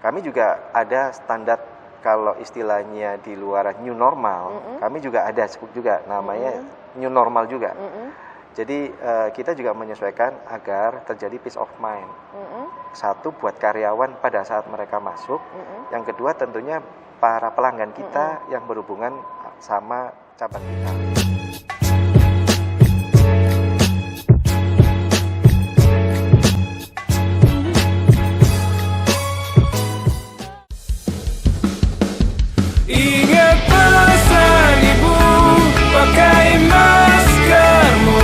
kami juga ada standar, kalau istilahnya di luar new normal, kami juga ada sebut juga namanya new normal juga. Jadi kita juga menyesuaikan agar terjadi peace of mind. Satu, buat karyawan pada saat mereka masuk. Yang kedua tentunya para pelanggan kita yang berhubungan sama cabang kita. Ingat pesan ibu, pakai maskermu,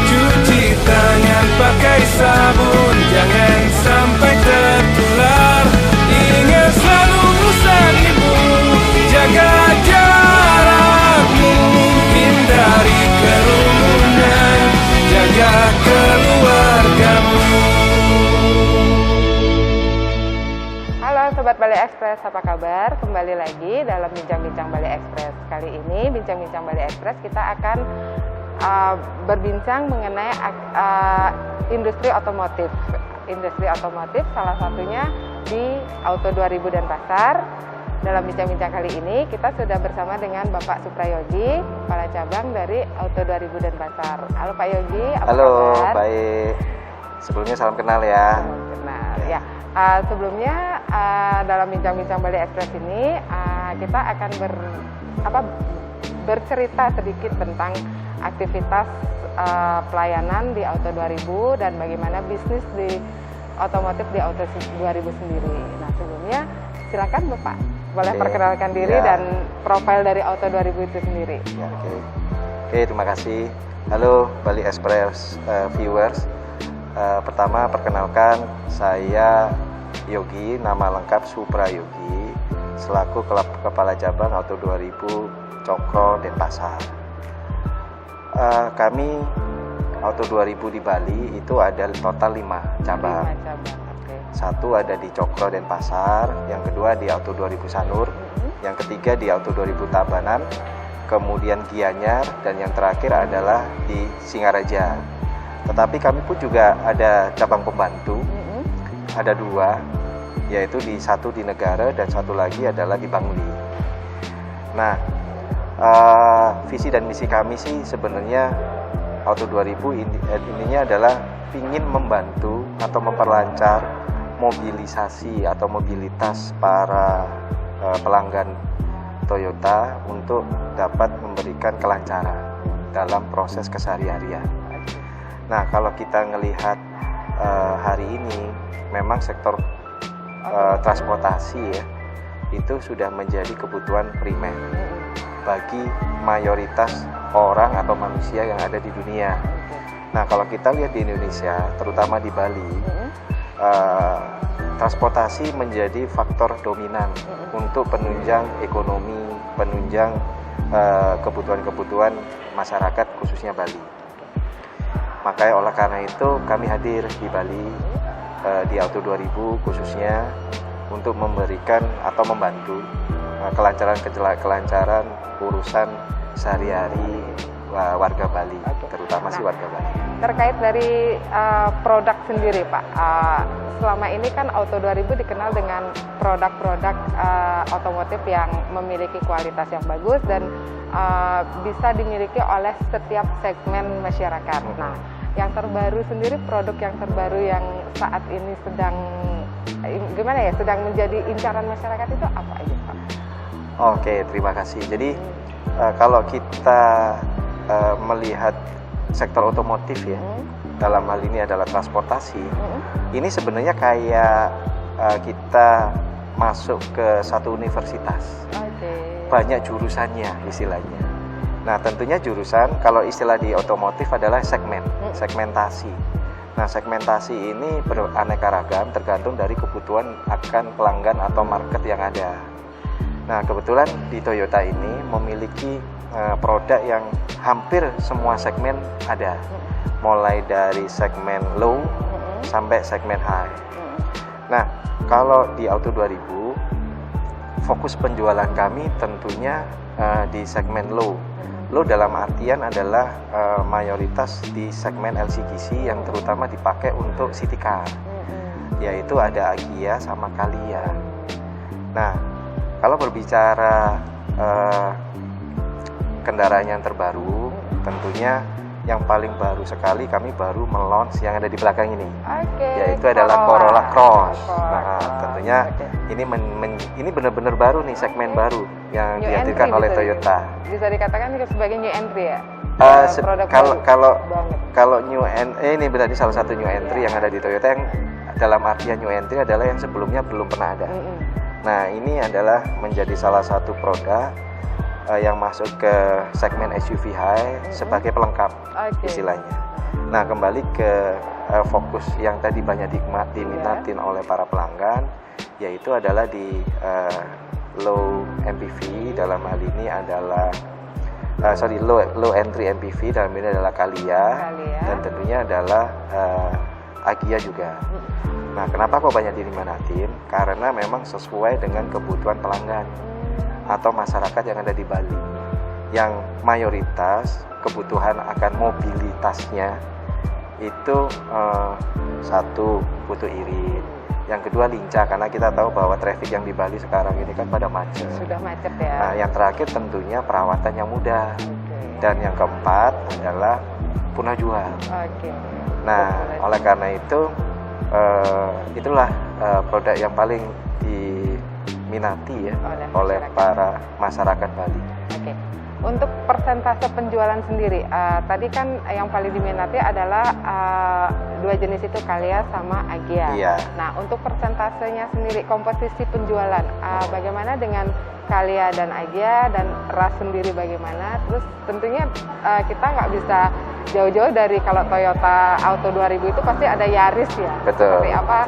cuci tangan pakai sabun, jangan sampai tertular. Ingat selalu pesan ibu, jaga jarakmu, hindari kerumunan, jaga keluargamu. Sobat Bali Express, apa kabar? Kembali lagi dalam Bincang-Bincang Bali Express. Kali ini Bincang-Bincang Bali Express kita akan berbincang mengenai industri otomotif. Industri otomotif salah satunya di Auto 2000 Denpasar. Dalam Bincang-Bincang kali ini kita sudah bersama dengan Bapak Suprayogi, Kepala Cabang dari Auto 2000 Denpasar. Halo Pak Yogi, apa kabar? Halo, baik. Sebelumnya salam kenal ya. Salam kenal ya. Sebelumnya dalam Bincang-Bincang Bali Express ini kita akan bercerita sedikit tentang aktivitas pelayanan di Auto 2000 dan bagaimana bisnis di otomotif di Auto 2000 sendiri. Nah, sebelumnya silakan Bapak boleh perkenalkan diri dan profil dari Auto 2000 itu sendiri. Ya, Oke, terima kasih. Halo Bali Express viewers. Pertama perkenalkan, saya Yogi, nama lengkap Suprayogi, selaku Kepala Cabang Auto 2000 Cokro Denpasar. Kami Auto 2000 di Bali itu ada total 5 cabang. 5 cabang, okay. Satu ada di Cokro Denpasar, yang kedua di Auto 2000 Sanur, yang ketiga di Auto 2000 Tabanan, kemudian Gianyar, dan yang terakhir adalah di Singaraja. Tetapi kami pun juga ada cabang pembantu, ada 2, yaitu satu di Negara dan satu lagi adalah di Bangli. Nah, visi dan misi kami sih sebenarnya Auto 2000 ininya adalah ingin membantu atau memperlancar mobilisasi atau mobilitas para pelanggan Toyota untuk dapat memberikan kelancaran dalam proses keseharian. Nah, kalau kita melihat hari ini, memang sektor transportasi ya, itu sudah menjadi kebutuhan primer bagi mayoritas orang atau manusia yang ada di dunia. Nah, kalau kita lihat di Indonesia, terutama di Bali, transportasi menjadi faktor dominan untuk penunjang ekonomi, penunjang kebutuhan-kebutuhan masyarakat khususnya Bali. Makanya oleh karena itu kami hadir di Bali di Auto 2000 khususnya untuk memberikan atau membantu kelancaran urusan sehari-hari warga Bali, terutama warga Bali. Terkait dari produk sendiri Pak, selama ini kan Auto 2000 dikenal dengan produk-produk otomotif yang memiliki kualitas yang bagus dan bisa dimiliki oleh setiap segmen masyarakat. Nah, yang terbaru sendiri, produk yang terbaru yang saat ini sedang menjadi incaran masyarakat itu apa aja Pak? Oke, terima kasih. Jadi kalau kita melihat sektor otomotif ya, dalam hal ini adalah transportasi, ini sebenarnya kayak kita masuk ke satu universitas. Banyak jurusannya istilahnya. Nah, tentunya jurusan, kalau istilah di otomotif adalah segmentasi. Nah, segmentasi ini beraneka ragam tergantung dari kebutuhan akan pelanggan atau market yang ada. Nah, kebetulan di Toyota ini memiliki produk yang hampir semua segmen ada. Mulai dari segmen low sampai segmen high. Nah, kalau di Auto 2000, fokus penjualan kami tentunya di segmen low. Low dalam artian adalah mayoritas di segmen LCGC yang terutama dipakai untuk city car. yaitu ada Agya sama Kalia. Nah, kalau berbicara kendaraan yang terbaru, tentunya yang paling baru sekali kami baru melaunch yang ada di belakang ini, yaitu adalah Corolla Cross. Nah, tentunya ini benar-benar baru nih, segmen baru yang New dihadirkan entry oleh bisa Toyota. Bisa dikatakan sebagai new entry ya? Kalau new ini berarti salah satu new entry yang ada di Toyota, yang dalam artian new entry adalah yang sebelumnya belum pernah ada. Nah, ini adalah menjadi salah satu produk yang masuk ke segmen SUV high sebagai pelengkap istilahnya. Nah, kembali ke fokus yang tadi banyak diminatin oleh para pelanggan, yaitu adalah di low MPV, dalam hal ini adalah low entry MPV, dalam ini adalah Kalia. Dan tentunya adalah Agya juga. Nah, kenapa kok banyak diminatin? Karena memang sesuai dengan kebutuhan pelanggan atau masyarakat yang ada di Bali, yang mayoritas kebutuhan akan mobilitasnya itu satu, butuh irit, yang kedua lincah, karena kita tahu bahwa traffic yang di Bali sekarang ini kan pada macet. Sudah macet ya. Nah, yang terakhir tentunya perawatan yang mudah. Dan yang keempat adalah punah jual. Nah, oleh karena itu itulah produk yang paling diminati ya oleh para masyarakat Bali. Untuk persentase penjualan sendiri, tadi kan yang paling diminati adalah dua jenis itu, Kalia sama Agya. Nah, untuk persentasenya sendiri, komposisi penjualan, bagaimana dengan Kalia dan Agya, dan ras sendiri bagaimana? Terus tentunya kita nggak bisa jauh-jauh dari kalau Toyota Auto 2000 itu pasti ada Yaris ya. Betul. Seperti apa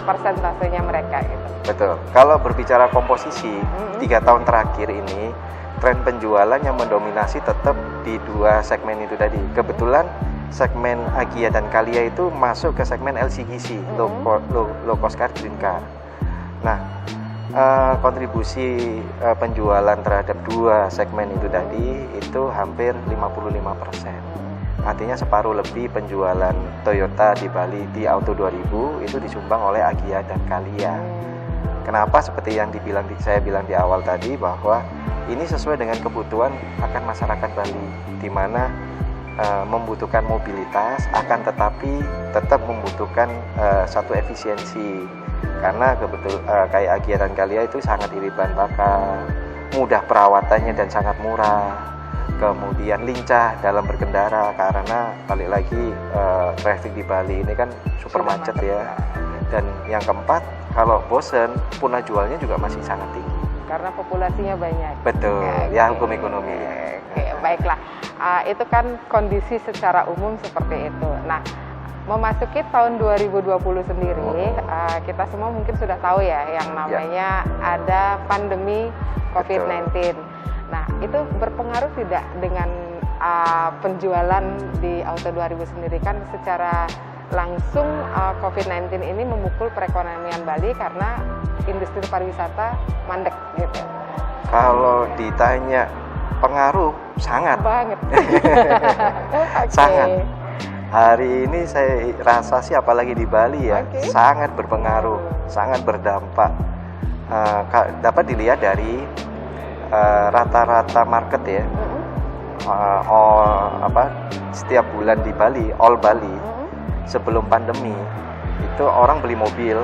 persentasenya mereka gitu? Betul. Kalau berbicara komposisi, 3 tahun terakhir ini tren penjualan yang mendominasi tetap di dua segmen itu tadi. Kebetulan segmen Agya dan Kalia itu masuk ke segmen LCGC, low cost car, green car. Nah, kontribusi penjualan terhadap dua segmen itu tadi itu hampir 55%. Artinya separuh lebih penjualan Toyota di Bali di Auto 2000 itu disumbang oleh Agya dan Kalia. Kenapa? Seperti yang saya bilang di awal tadi, bahwa ini sesuai dengan kebutuhan akan masyarakat Bali, di mana membutuhkan mobilitas, akan tetapi tetap membutuhkan satu efisiensi. Karena kayak Agya dan Kalia itu sangat irit bahan bakar, mudah perawatannya dan sangat murah, kemudian lincah dalam berkendara, karena balik lagi traffic di Bali ini kan super macet ya. Dan yang keempat, kalau bosen, punah jualnya juga masih sangat tinggi. Karena populasinya banyak. Betul, ya hukum ekonomi. Baiklah, itu kan kondisi secara umum seperti itu. Nah, memasuki tahun 2020 sendiri, kita semua mungkin sudah tahu ya, yang namanya ada pandemi COVID-19. Nah, itu berpengaruh tidak dengan penjualan di Auto 2000 sendiri? Kan secara langsung COVID-19 ini memukul perekonomian Bali karena industri pariwisata mandek gitu. Kalau ditanya pengaruh, sangat banget. Sangat. Hari ini saya rasa sih, apalagi di Bali ya, sangat berpengaruh, sangat berdampak. Dapat dilihat dari rata-rata market ya. Setiap bulan di Bali, all Bali, sebelum pandemi itu orang beli mobil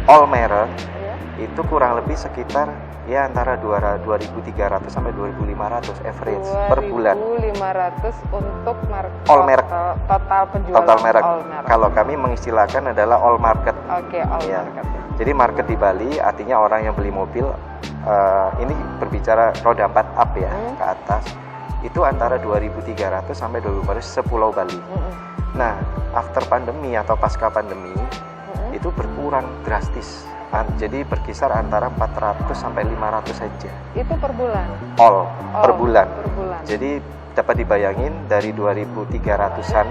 all merek itu kurang lebih sekitar ya antara 2.300 sampai 2.500 average per bulan. 2.500 untuk all merek. Total penjualan total merek. All merek. Kalau kami mengistilahkan adalah all market. All market. Jadi market di Bali artinya orang yang beli mobil, ini berbicara roda 4 up ya, ke atas, itu antara 2.300 sampai 2.500 sepulau Bali. Nah, after pandemi atau pasca pandemi itu berkurang drastis. Jadi berkisar antara 400 sampai 500 saja. Itu per bulan? Per bulan. Jadi dapat dibayangin dari 2.300-an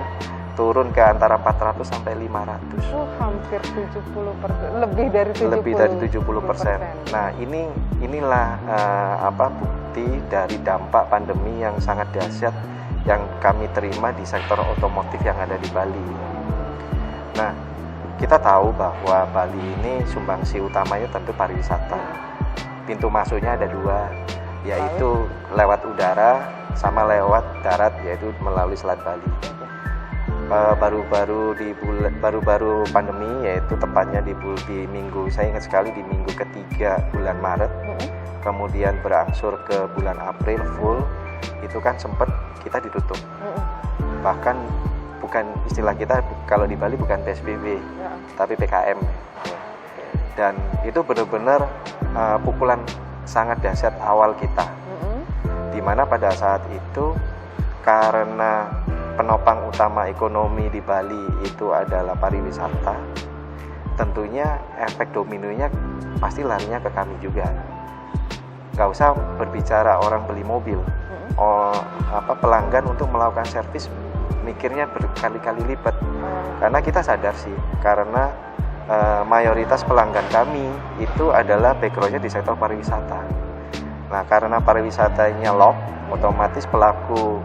turun ke antara 400 sampai 500. Hampir 70%, lebih dari 70%. Nah, inilah bukti dari dampak pandemi yang sangat dahsyat yang kami terima di sektor otomotif yang ada di Bali. Nah, kita tahu bahwa Bali ini sumbangsi utamanya tentu pariwisata. Pintu masuknya ada dua, yaitu lewat udara sama lewat darat, yaitu melalui Selat Bali. Baru-baru pandemi, yaitu tepatnya di minggu, saya ingat sekali di minggu ketiga bulan Maret, kemudian berangsur ke bulan April full, itu kan sempat kita ditutup. Bahkan bukan istilah kita kalau di Bali bukan PSBB, tapi PKM. Dan itu benar-benar pukulan sangat dahsyat awal kita. Dimana pada saat itu karena penopang utama ekonomi di Bali itu adalah pariwisata, tentunya efek dominonya pasti larinya ke kami juga. Nggak usah berbicara orang beli mobil, pelanggan untuk melakukan servis mikirnya berkali-kali lipat. Karena kita sadar sih, karena mayoritas pelanggan kami itu adalah backgroundnya di sektor pariwisata. Nah, karena pariwisatanya lock, otomatis pelaku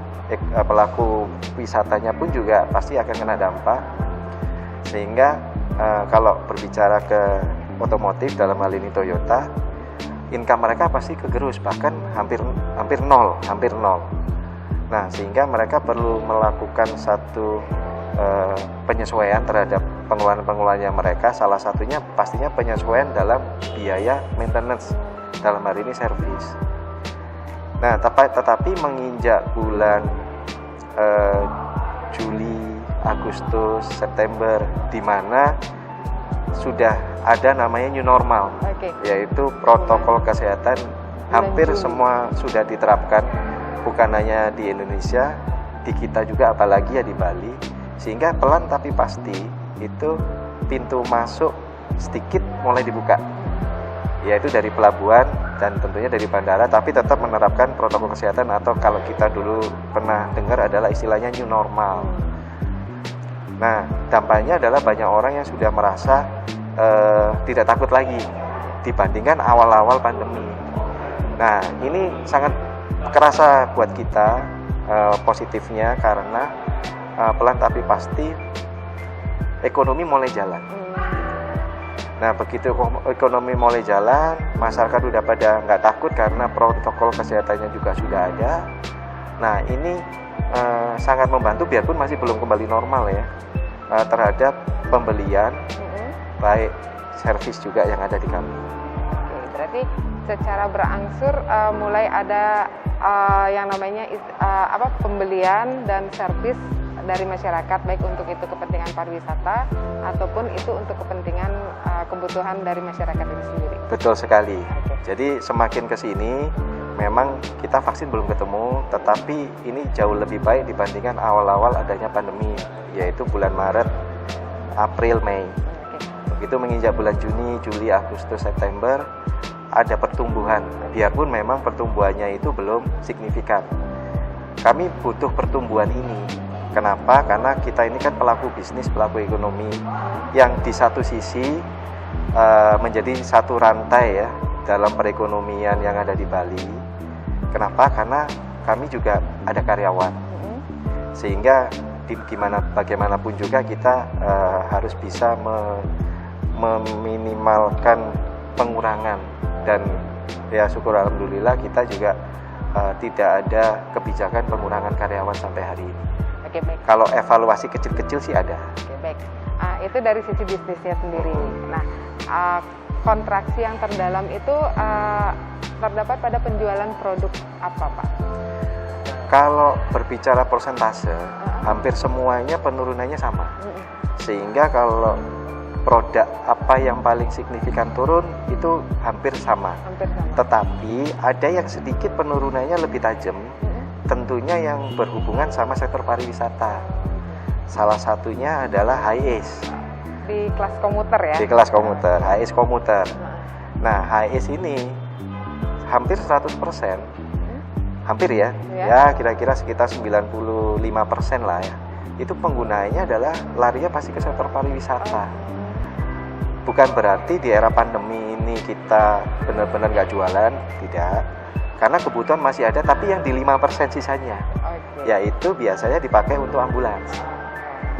wisatanya pun juga pasti akan kena dampak. Sehingga kalau berbicara ke otomotif, dalam hal ini Toyota, income mereka pasti kegerus, bahkan hampir nol. Nah, sehingga mereka perlu melakukan satu penyesuaian terhadap pengeluaran-pengeluarannya mereka. Salah satunya pastinya penyesuaian dalam biaya maintenance, dalam hari ini servis. Nah, tetapi menginjak bulan Juli, Agustus, September, di mana sudah ada namanya new normal, yaitu protokol kesehatan hampir semua sudah diterapkan, bukan hanya di Indonesia, di kita juga, apalagi ya di Bali. Sehingga pelan tapi pasti itu pintu masuk sedikit mulai dibuka, yaitu dari pelabuhan dan tentunya dari bandara, tapi tetap menerapkan protokol kesehatan, atau kalau kita dulu pernah dengar adalah istilahnya new normal. Nah, dampaknya adalah banyak orang yang sudah merasa tidak takut lagi dibandingkan awal-awal pandemi. Nah, ini sangat kerasa buat kita positifnya, karena pelan tapi pasti ekonomi mulai jalan. Nah, begitu ekonomi mulai jalan, masyarakat udah pada nggak takut karena protokol kesehatannya juga sudah ada. Nah, ini sangat membantu, biarpun masih belum kembali normal ya, terhadap pembelian, baik servis juga yang ada di kami. Oke, berarti secara berangsur mulai ada yang namanya pembelian dan servis dari masyarakat, baik untuk itu kepentingan pariwisata ataupun itu untuk kepentingan kebutuhan dari masyarakat itu sendiri. Betul sekali. Jadi semakin ke sini memang kita vaksin belum ketemu, tetapi ini jauh lebih baik dibandingkan awal-awal adanya pandemi, yaitu bulan Maret, April, Mei. Begitu menginjak bulan Juni, Juli, Agustus, September, ada pertumbuhan, biarpun memang pertumbuhannya itu belum signifikan. Kami butuh pertumbuhan ini. Kenapa? Karena kita ini kan pelaku bisnis, pelaku ekonomi yang di satu sisi menjadi satu rantai ya dalam perekonomian yang ada di Bali. Kenapa? Karena kami juga ada karyawan, sehingga bagaimanapun juga kita harus bisa meminimalkan pengurangan, dan ya syukur alhamdulillah kita juga tidak ada kebijakan pengurangan karyawan sampai hari ini. Oke, baik. Kalau evaluasi kecil-kecil sih ada. Oke, baik. Itu dari sisi bisnisnya sendiri. Nah, kontraksi yang terdalam itu terdapat pada penjualan produk apa, Pak? Kalau berbicara persentase, hampir semuanya penurunannya sama. Sehingga kalau produk apa yang paling signifikan turun itu hampir sama. Tetapi ada yang sedikit penurunannya lebih tajam, tentunya yang berhubungan sama sektor pariwisata. Salah satunya adalah HIS. Di kelas komuter ya? Di kelas komuter, HIS komuter. Nah, HIS ini hampir 100%, hampir ya, kira-kira sekitar 95% lah ya. Itu penggunaannya adalah larinya pasti ke sektor pariwisata. Bukan berarti di era pandemi ini kita benar-benar nggak jualan, tidak. Karena kebutuhan masih ada, tapi yang di 5% sisanya, yaitu biasanya dipakai untuk ambulans.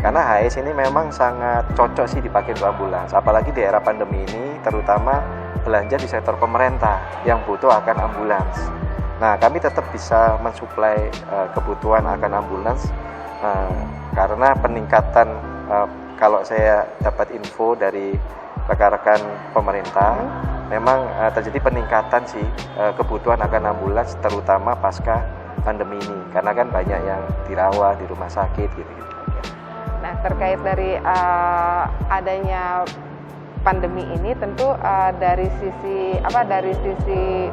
Karena HIS ini memang sangat cocok sih dipakai untuk ambulans, apalagi di era pandemi ini, terutama belanja di sektor pemerintah yang butuh akan ambulans. Nah, kami tetap bisa mensuplai kebutuhan akan ambulans karena peningkatan, kalau saya dapat info dari rekan-rekan pemerintah, memang terjadi peningkatan sih kebutuhan akan ambulans, terutama pasca pandemi ini, karena kan banyak yang dirawat di rumah sakit gitu-gitu. Nah, terkait dari adanya pandemi ini, tentu dari sisi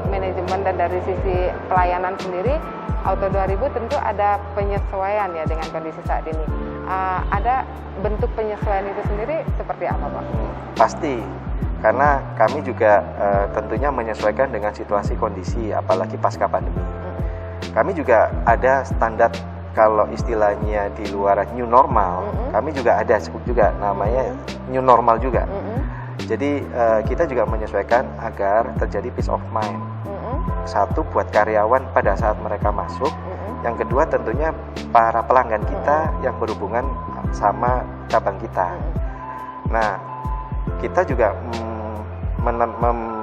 manajemen dan dari sisi pelayanan sendiri, Auto 2000 tentu ada penyesuaian ya dengan kondisi saat ini. Ada bentuk penyesuaian itu sendiri seperti apa, Pak? Pasti, karena kami juga tentunya menyesuaikan dengan situasi kondisi, apalagi pasca pandemi. Kami juga ada standar, kalau istilahnya di luar new normal, kami juga ada juga namanya new normal juga. Jadi kita juga menyesuaikan agar terjadi peace of mind. Satu, buat karyawan pada saat mereka masuk. Yang kedua, tentunya para pelanggan kita yang berhubungan sama cabang kita. Nah, kita juga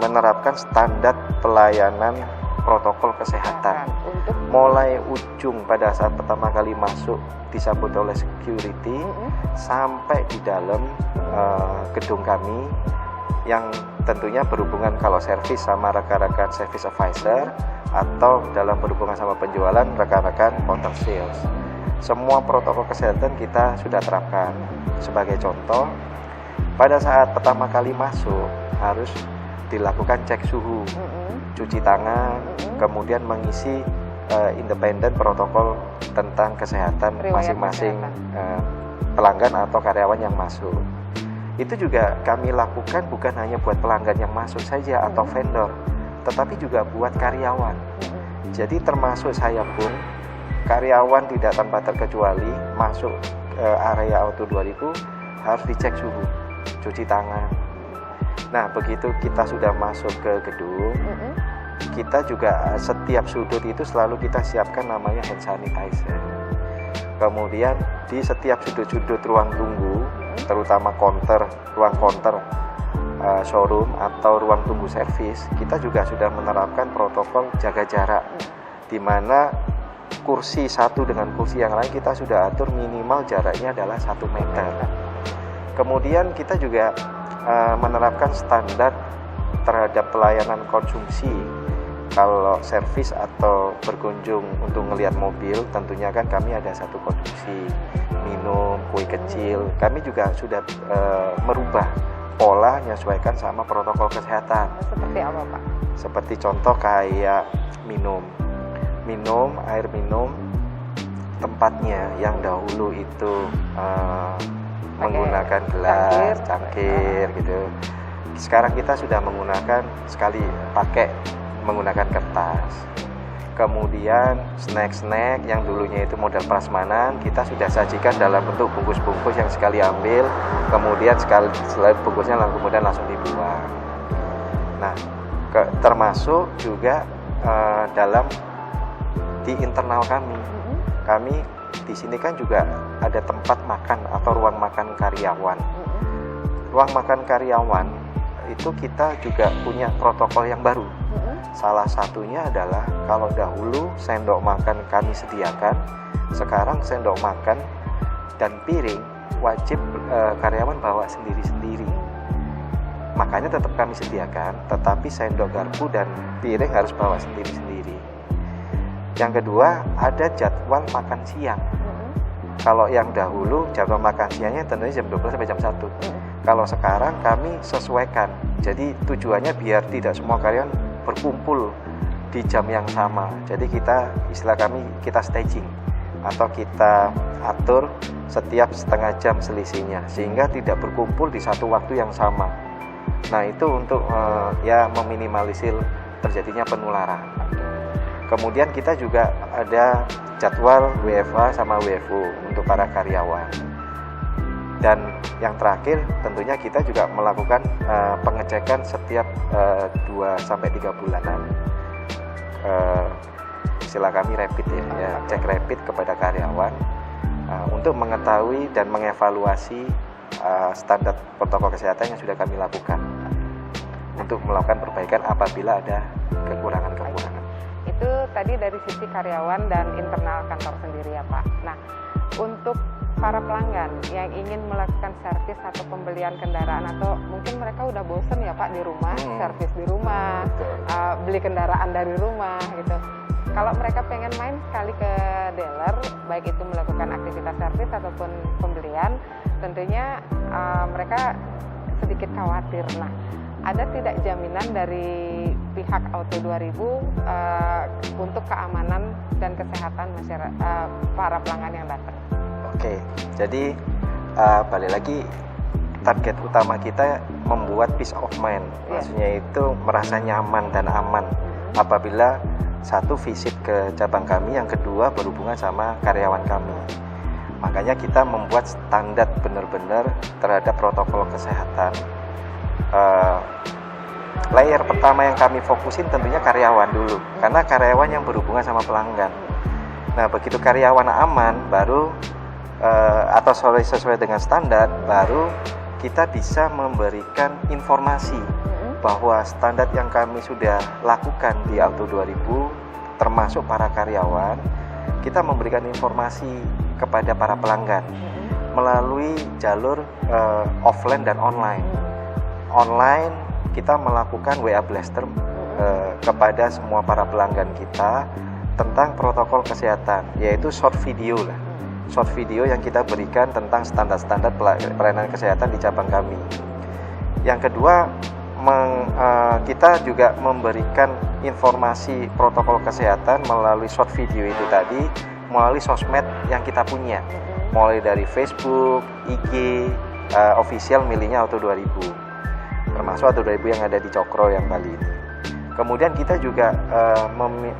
menerapkan standar pelayanan protokol kesehatan. Mulai ujung pada saat pertama kali masuk disambut oleh security sampai di dalam gedung kami, yang tentunya berhubungan kalau servis sama rekan-rekan service advisor, atau dalam berhubungan sama penjualan rekan-rekan counter sales. Semua protokol kesehatan kita sudah terapkan. Sebagai contoh, pada saat pertama kali masuk harus dilakukan cek suhu, cuci tangan, kemudian mengisi independen protokol tentang kesehatan masing-masing pelanggan atau karyawan yang masuk. Itu juga kami lakukan bukan hanya buat pelanggan yang masuk saja atau vendor, tetapi juga buat karyawan. Jadi termasuk saya pun, karyawan tidak tanpa terkecuali masuk area Auto 2000 harus dicek suhu, cuci tangan. Nah, begitu kita sudah masuk ke gedung, kita juga setiap sudut itu selalu kita siapkan namanya hand sanitizer. Kemudian di setiap sudut-sudut ruang tunggu, terutama ruang counter showroom atau ruang tunggu servis, kita juga sudah menerapkan protokol jaga jarak, di mana kursi satu dengan kursi yang lain kita sudah atur minimal jaraknya adalah 1 meter. Kemudian kita juga menerapkan standar terhadap pelayanan konsumsi. Kalau servis atau berkunjung untuk melihat mobil, tentunya kan kami ada satu konsumsi minum, kue kecil. Kami juga sudah merubah pola menyesuaikan sama protokol kesehatan. Seperti apa, Pak? Seperti contoh kayak air minum, tempatnya yang dahulu itu menggunakan gelas, cangkir gitu. Sekarang kita sudah menggunakan sekali pakai menggunakan kertas. Kemudian snack yang dulunya itu modal prasmanan, kita sudah sajikan dalam bentuk bungkus-bungkus yang sekali ambil, kemudian selain bungkusnya kemudian langsung dibuang. Nah, termasuk juga dalam di internal kami di sini kan juga ada tempat makan atau ruang makan karyawan. Ruang makan karyawan itu kita juga punya protokol yang baru. Salah satunya adalah kalau dahulu sendok makan kami sediakan, sekarang sendok makan dan piring wajib karyawan bawa sendiri-sendiri. Makanya tetap kami sediakan, tetapi sendok garpu dan piring harus bawa sendiri-sendiri. Yang kedua, ada jadwal makan siang. Kalau yang dahulu jadwal makan siangnya tentunya jam 12 sampai jam 1. Kalau sekarang kami sesuaikan. Jadi tujuannya biar tidak semua karyawan berkumpul di jam yang sama. Jadi istilah kami kita staging atau kita atur setiap setengah jam selisihnya sehingga tidak berkumpul di satu waktu yang sama. Nah, itu untuk meminimalisir terjadinya penularan. Kemudian kita juga ada jadwal WFH sama WFO untuk para karyawan. Dan yang terakhir tentunya kita juga melakukan pengecekan setiap 2-3 bulanan. Istilah kami rapid ya, cek rapid kepada karyawan. untuk mengetahui dan mengevaluasi standar protokol kesehatan yang sudah kami lakukan untuk melakukan perbaikan apabila ada kekurangan-kekurangan. Itu tadi dari sisi karyawan dan internal kantor sendiri ya Pak. Nah, untuk para pelanggan yang ingin melakukan servis atau pembelian kendaraan, atau mungkin mereka udah bosen ya Pak di rumah, servis di rumah, beli kendaraan dari rumah gitu. Kalau mereka pengen main sekali ke dealer, baik itu melakukan aktivitas servis ataupun pembelian, tentunya mereka sedikit khawatir. Nah, ada tidak jaminan dari pihak Auto 2000 untuk keamanan dan kesehatan masyarakat, para pelanggan yang datang? Oke, jadi balik lagi, target utama kita membuat peace of mind. Maksudnya itu merasa nyaman dan aman apabila satu visit ke cabang kami, yang kedua berhubungan sama karyawan kami. Makanya kita membuat standar benar-benar terhadap protokol kesehatan. Layer pertama yang kami fokusin tentunya karyawan dulu, karena karyawan yang berhubungan sama pelanggan. Nah, begitu karyawan aman, baru atau sesuai dengan standar, baru kita bisa memberikan informasi bahwa standar yang kami sudah lakukan di Auto 2000 termasuk para karyawan, kita memberikan informasi kepada para pelanggan melalui jalur offline dan online. Online kita melakukan WA Blaster kepada semua para pelanggan kita tentang protokol kesehatan, yaitu short video lah. Short video yang kita berikan tentang standar-standar pelayanan kesehatan di cabang kami. Yang kedua, kita juga memberikan informasi protokol kesehatan melalui short video itu tadi, melalui sosmed yang kita punya, mulai dari Facebook, IG, official miliknya Auto 2000, termasuk Auto 2000 yang ada di Cokro yang Bali ini. Kemudian kita juga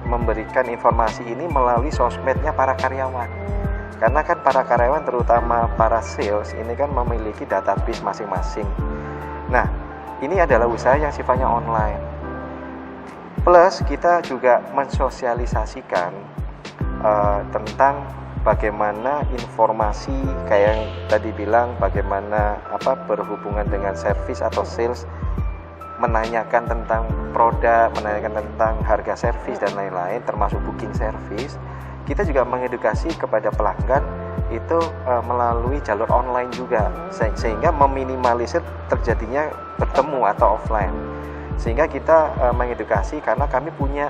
memberikan informasi ini melalui sosmednya para karyawan, karena kan para karyawan terutama para sales ini kan memiliki database masing-masing. Nah, ini adalah usaha yang sifatnya online. Plus kita juga mensosialisasikan tentang bagaimana informasi kayak yang tadi bilang, bagaimana berhubungan dengan service atau sales, menanyakan tentang produk, menanyakan tentang harga servis dan lain-lain, termasuk booking service. Kita juga mengedukasi kepada pelanggan itu melalui jalur online juga, sehingga meminimalisir terjadinya bertemu atau offline. Sehingga kita mengedukasi, karena kami punya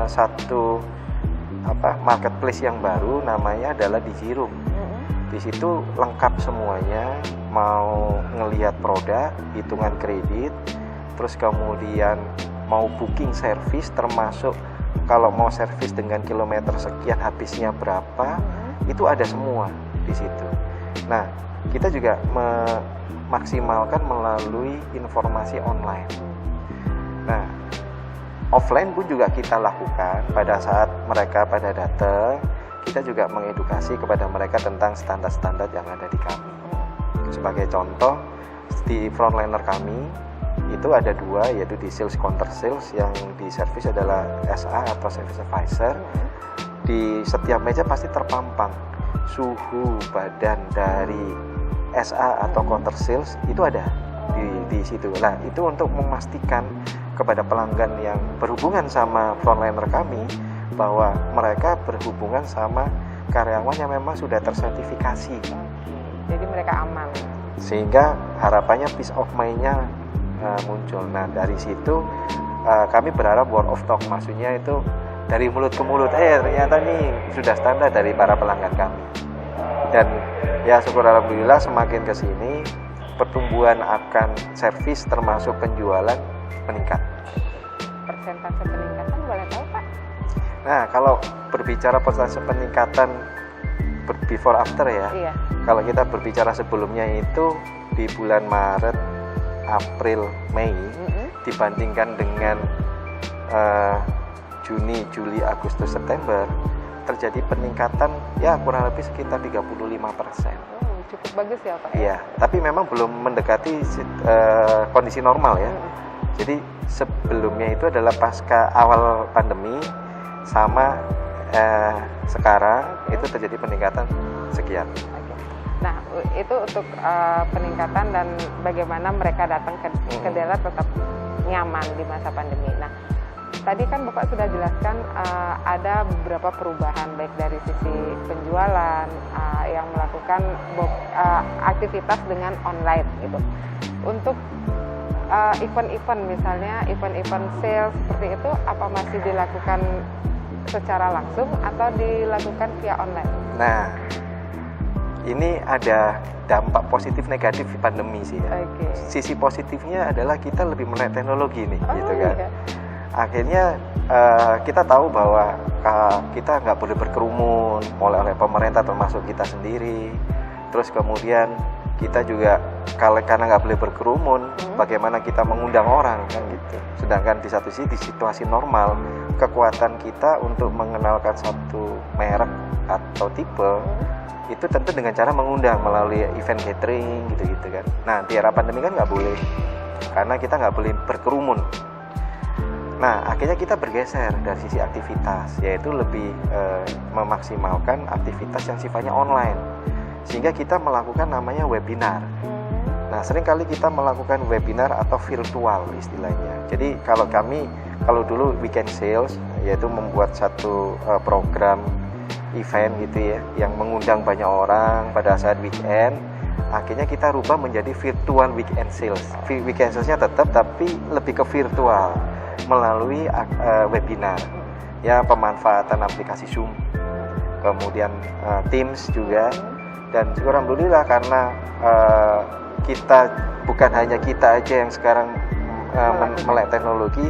satu marketplace yang baru, namanya adalah Digiroom. Di situ lengkap semuanya, mau ngelihat produk, hitungan kredit, terus kemudian mau booking service, termasuk kalau mau servis dengan kilometer sekian habisnya berapa, itu ada semua di situ. Nah, kita juga memaksimalkan melalui informasi online. Nah, offline pun juga kita lakukan pada saat mereka pada datang, kita juga mengedukasi kepada mereka tentang standar-standar yang ada di kami. Sebagai contoh, di frontliner kami itu ada dua, yaitu di sales counter sales, yang di service adalah SA atau service advisor. Di setiap meja pasti terpampang suhu badan dari SA atau counter sales, itu ada di situ. Nah, itu untuk memastikan kepada pelanggan yang berhubungan sama frontliner kami bahwa mereka berhubungan sama karyawan yang memang sudah tersertifikasi. Jadi mereka aman. Sehingga harapannya peace of mind-nya muncul. Nah, dari situ kami berharap word of talk, maksudnya itu dari mulut ke mulut, ternyata nih sudah standar dari para pelanggan kami. Dan ya syukur alhamdulillah, semakin ke sini pertumbuhan akan servis termasuk penjualan meningkat. Persentase peningkatan boleh tahu Pak? Nah, kalau berbicara persentase peningkatan before after ya, iya. Kalau kita berbicara sebelumnya itu di bulan Maret, April, Mei, dibandingkan dengan Juni, Juli, Agustus, September, terjadi peningkatan ya kurang lebih sekitar 35%. Cukup bagus ya Pak? Iya, tapi memang belum mendekati kondisi normal ya. Jadi sebelumnya itu adalah pasca awal pandemi sama sekarang itu terjadi peningkatan sekian. Oke. Nah, itu untuk peningkatan dan bagaimana mereka datang ke dealer tetap nyaman di masa pandemi. Nah, tadi kan Bapak sudah jelaskan ada beberapa perubahan baik dari sisi penjualan yang melakukan aktivitas dengan online gitu. Untuk event-event misalnya event-event sales seperti itu apa masih dilakukan secara langsung atau dilakukan via online? Nah, ini ada dampak positif negatif pandemi sih ya. Okay. Sisi positifnya adalah kita lebih melek teknologi nih, gitu kan. Iya. Akhirnya kita tahu bahwa kita nggak boleh berkerumun oleh pemerintah termasuk kita sendiri. Terus kemudian kita juga karena nggak boleh berkerumun, bagaimana kita mengundang orang kan gitu. Sedangkan di satu sisi di situasi normal, kekuatan kita untuk mengenalkan satu merek atau tipe itu tentu dengan cara mengundang melalui event catering gitu-gitu kan. Nah di era pandemi kan nggak boleh, karena kita nggak boleh berkerumun. Nah akhirnya kita bergeser dari sisi aktivitas, yaitu lebih memaksimalkan aktivitas yang sifatnya online, sehingga kita melakukan namanya webinar. Nah seringkali kita melakukan webinar atau virtual istilahnya. Jadi kalau dulu weekend sales, yaitu membuat satu program event gitu ya, yang mengundang banyak orang pada saat weekend. Akhirnya kita rubah menjadi virtual weekend sales. Weekend salesnya tetap, tapi lebih ke virtual melalui webinar. Ya pemanfaatan aplikasi Zoom, kemudian Teams juga. Dan alhamdulillah karena kita bukan hanya kita aja yang sekarang melek teknologi,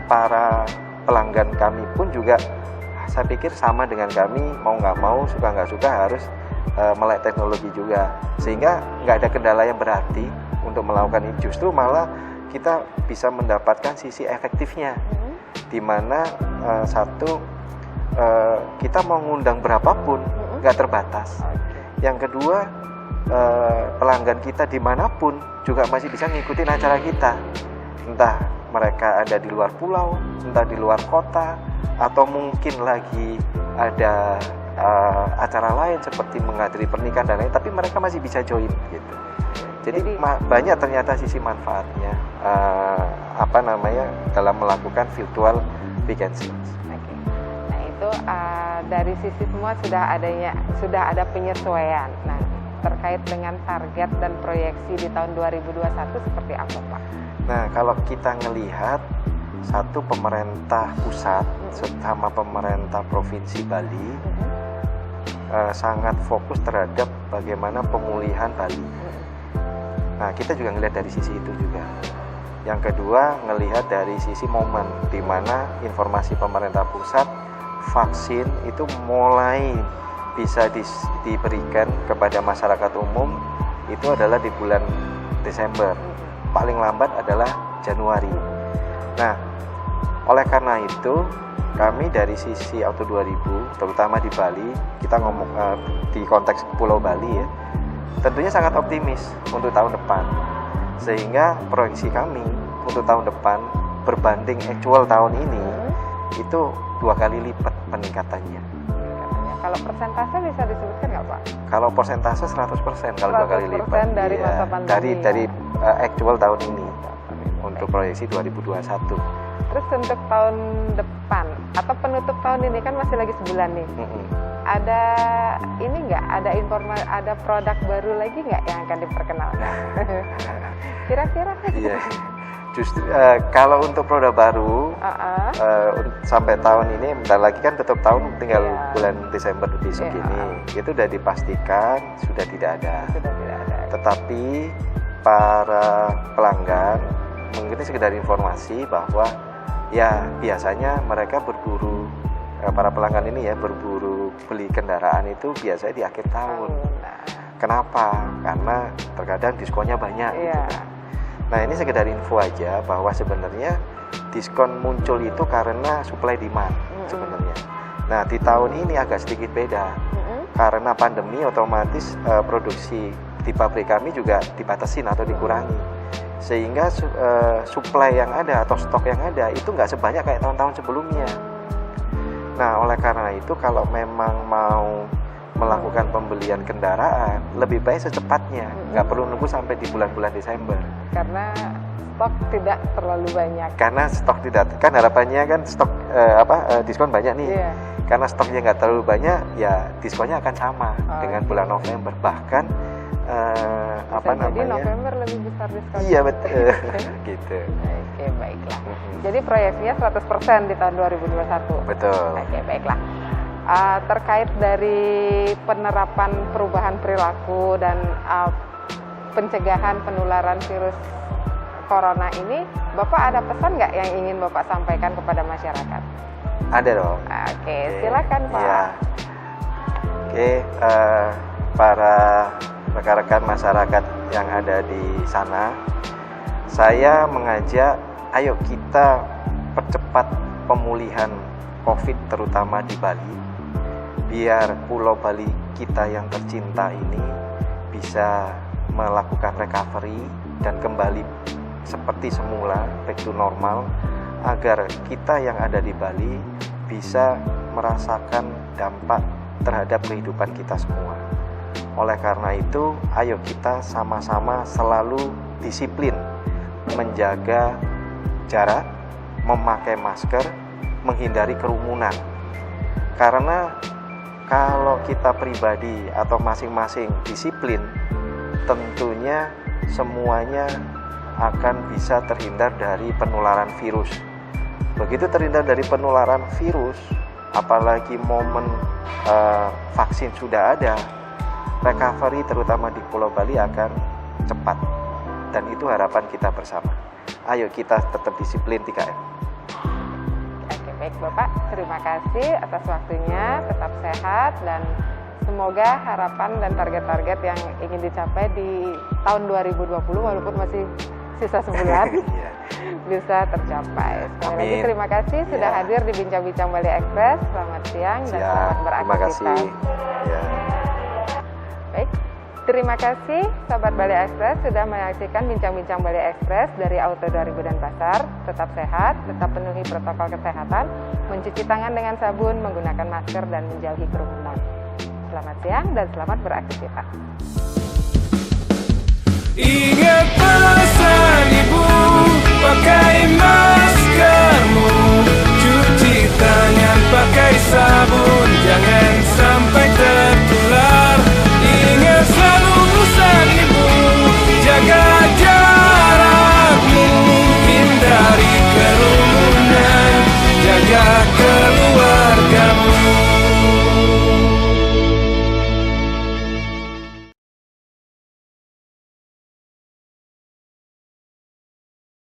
para pelanggan kami pun juga saya pikir sama dengan kami, mau nggak mau, suka nggak suka harus melek teknologi juga, sehingga nggak ada kendala yang berarti untuk melakukan ini. Justru malah kita bisa mendapatkan sisi efektifnya, di mana kita mau ngundang berapapun nggak terbatas. Yang kedua, pelanggan kita dimanapun juga masih bisa ngikutin acara kita, entah mereka ada di luar pulau, entah di luar kota, atau mungkin lagi ada acara lain seperti menghadiri pernikahan dan lain, tapi mereka masih bisa join gitu. Jadi banyak ternyata sisi manfaatnya dalam melakukan virtual weekend sales. Okay. Nah itu dari sisi semua sudah ada penyesuaian. Nah terkait dengan target dan proyeksi di tahun 2021 seperti apa Pak? Nah kalau kita ngelihat satu pemerintah pusat sama pemerintah provinsi Bali sangat fokus terhadap bagaimana pemulihan Bali. Nah kita juga ngelihat dari sisi itu juga. Yang kedua ngelihat dari sisi momen di mana informasi pemerintah pusat vaksin itu mulai bisa diberikan kepada masyarakat umum itu adalah di bulan Desember, paling lambat adalah Januari. Nah oleh karena itu kami dari sisi Auto 2000 terutama di Bali, kita ngomong di konteks Pulau Bali ya, tentunya sangat optimis untuk tahun depan, sehingga proyeksi kami untuk tahun depan berbanding actual tahun ini itu 2 kali lipat peningkatannya. Kalau persentase bisa disebutkan nggak Pak? Kalau persentase 100% kalau 2 kali lipat dari masa pandemi dari actual tahun ini untuk proyeksi 2021. Terus untuk tahun depan atau penutup tahun ini kan masih lagi sebulan nih. Ada ini nggak? Ada produk baru lagi nggak yang akan diperkenalkan? Kira-kira? Iya. Justru kalau untuk produk baru sampai tahun ini, bentar lagi kan tutup tahun, tinggal bulan Desember besok ini, itu sudah dipastikan sudah tidak ada. Tetapi para pelanggan mungkin sekedar informasi bahwa ya biasanya mereka berburu, para pelanggan ini ya berburu beli kendaraan itu biasanya di akhir tahun. Kenapa? Karena terkadang diskonnya banyak. Nah ini sekedar info aja bahwa sebenarnya diskon muncul itu karena supply demand sebenarnya. Nah di tahun ini agak sedikit beda karena pandemi, otomatis produksi di pabrik kami juga dibatasin atau dikurangi, sehingga supply yang ada atau stok yang ada itu nggak sebanyak kayak tahun-tahun sebelumnya. Nah oleh karena itu kalau memang mau melakukan pembelian kendaraan lebih baik secepatnya, nggak perlu nunggu sampai di bulan-bulan Desember. Karena stok tidak terlalu banyak. Karena stok tidak, kan harapannya kan stok diskon banyak nih. Iya. Karena stoknya nggak terlalu banyak, ya diskonnya akan sama dengan bulan November. Bahkan Jadi November lebih besar diskonnya. Iya betul. Gitu. Oke, baiklah. Jadi proyeksinya 100% di tahun 2021. Betul. Oke, baiklah. Terkait dari penerapan perubahan perilaku dan pencegahan penularan virus corona ini, Bapak ada pesan nggak yang ingin Bapak sampaikan kepada masyarakat? Ada dong. Oke, silakan Pak. Iya. Oke, para rekan-rekan masyarakat yang ada di sana, saya mengajak, ayo kita percepat pemulihan COVID terutama di Bali, biar Pulau Bali kita yang tercinta ini bisa melakukan recovery dan kembali seperti semula, back to normal, agar kita yang ada di Bali bisa merasakan dampak terhadap kehidupan kita semua. Oleh karena itu, ayo kita sama-sama selalu disiplin menjaga jarak, memakai masker, menghindari kerumunan. Karena kalau kita pribadi atau masing-masing disiplin, tentunya semuanya akan bisa terhindar dari penularan virus. Begitu terhindar dari penularan virus, apalagi momen vaksin sudah ada, recovery terutama di Pulau Bali akan cepat. Dan itu harapan kita bersama. Ayo kita tetap disiplin 3M. Oke, baik Bapak, terima kasih atas waktunya, tetap sehat dan semoga harapan dan target-target yang ingin dicapai di tahun 2020 walaupun masih sisa sebulan bisa tercapai. Sekali lagi terima kasih sudah hadir di Bincang-Bincang Bali Express. Selamat siang dan selamat beraktivitas. Terima kasih. Baik, terima kasih Sobat Bali Express sudah menyaksikan Bincang-Bincang Bali Express dari Auto 2000 dan Pasar. Tetap sehat, tetap penuhi protokol kesehatan, mencuci tangan dengan sabun, menggunakan masker dan menjauhi kerumunan. Selamat siang dan selamat beraktivitas. Ingat